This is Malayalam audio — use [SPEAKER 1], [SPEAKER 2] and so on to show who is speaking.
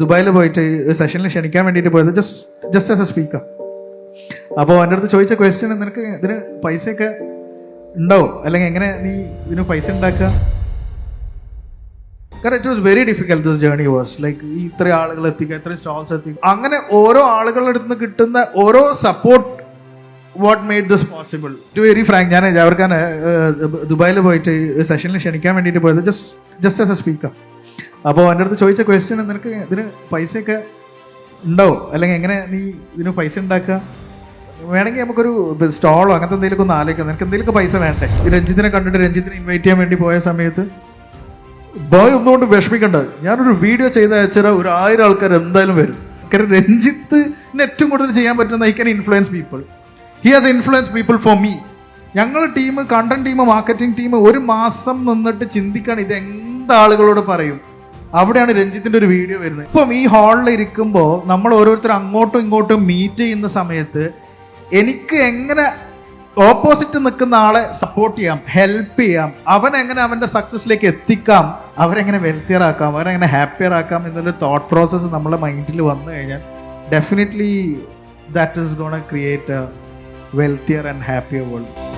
[SPEAKER 1] ദുബായിൽ പോയിട്ട് സെഷനിൽ ക്ഷണിക്കാൻ വേണ്ടിയിട്ട് പോയത് ജസ്റ്റ് ആസ് എ സ്പീക്കർ. അപ്പോൾ എൻ്റെ അടുത്ത് ചോദിച്ച ക്വസ്റ്റ്യൻ, നിനക്ക് ഇതിന് പൈസയൊക്കെ ഉണ്ടാവും, അല്ലെങ്കിൽ എങ്ങനെ നീ ഇതിന് പൈസ ഉണ്ടാക്കുക? കാരണം it was very difficult. This journey was like ഇത്ര ആളുകൾ എത്തിക്കുക, ഇത്ര സ്റ്റോൾസ് എത്തിക്കുക, അങ്ങനെ ഓരോ ആളുകളുടെ അടുത്ത് നിന്ന് കിട്ടുന്ന ഓരോ support what made this possible. To very frank, ഞാൻ ജാവർഖാൻ ദുബായിൽ പോയിട്ട് സെഷനിൽ ക്ഷണിക്കാൻ വേണ്ടിയിട്ട് പോയത് ജസ്റ്റ് ആസ് എ സ്പീക്കർ. അപ്പോൾ എൻ്റെ അടുത്ത് ചോദിച്ച ക്വസ്റ്റ്യൻ, നിനക്ക് ഇതിന് പൈസയൊക്കെ ഉണ്ടാവും, അല്ലെങ്കിൽ എങ്ങനെ നീ ഇതിന് പൈസ ഉണ്ടാക്കുക? വേണമെങ്കിൽ നമുക്കൊരു സ്റ്റോളോ അങ്ങനത്തെ എന്തെങ്കിലുമൊക്കെ ഒന്ന് ആലോചിക്കാം, നിനക്ക് എന്തെങ്കിലുമൊക്കെ പൈസ വേണ്ടേ? രഞ്ജിത്തിനെ കണ്ടിട്ട് രഞ്ജിത്തിനെ ഇൻവൈറ്റ് ചെയ്യാൻ വേണ്ടി പോയ സമയത്ത് ബോയ് ഒന്നുകൊണ്ട് വിഷമിക്കേണ്ടത്, ഞാനൊരു വീഡിയോ ചെയ്ത് അയച്ചാൽ 1000 ആൾക്കാർ എന്തായാലും വരും. കാരണം രഞ്ജിത്തിന് ഏറ്റവും കൂടുതൽ ചെയ്യാൻ പറ്റുന്ന I can influence people. He has influence people for me. ഞങ്ങൾ team, content team, marketing team 1 മാസം നിന്നിട്ട് ചിന്തിക്കുകയാണ് ഇത് എന്താളുകളോട് പറയും. അവിടെയാണ് രഞ്ജിത്തിൻ്റെ ഒരു വീഡിയോ വരുന്നത്. ഇപ്പം ഈ ഹാളിൽ ഇരിക്കുമ്പോൾ നമ്മൾ ഓരോരുത്തർ അങ്ങോട്ടും ഇങ്ങോട്ടും മീറ്റ് ചെയ്യുന്ന സമയത്ത് എനിക്ക് എങ്ങനെ ഓപ്പോസിറ്റ് നിൽക്കുന്ന ആളെ സപ്പോർട്ട് ചെയ്യാം, ഹെൽപ്പ് ചെയ്യാം, അവൻ എങ്ങനെ അവൻ്റെ സക്സസ്സിലേക്ക് എത്തിക്കാം, അവരെങ്ങനെ വെൽത്തിയർ ആക്കാം, അവരെങ്ങനെ ഹാപ്പിയർ ആക്കാം എന്നൊരു തോട്ട് പ്രോസസ്സ് നമ്മുടെ മൈൻഡിൽ വന്നു കഴിഞ്ഞാൽ definitely that is gonna create a wealthier and happier world.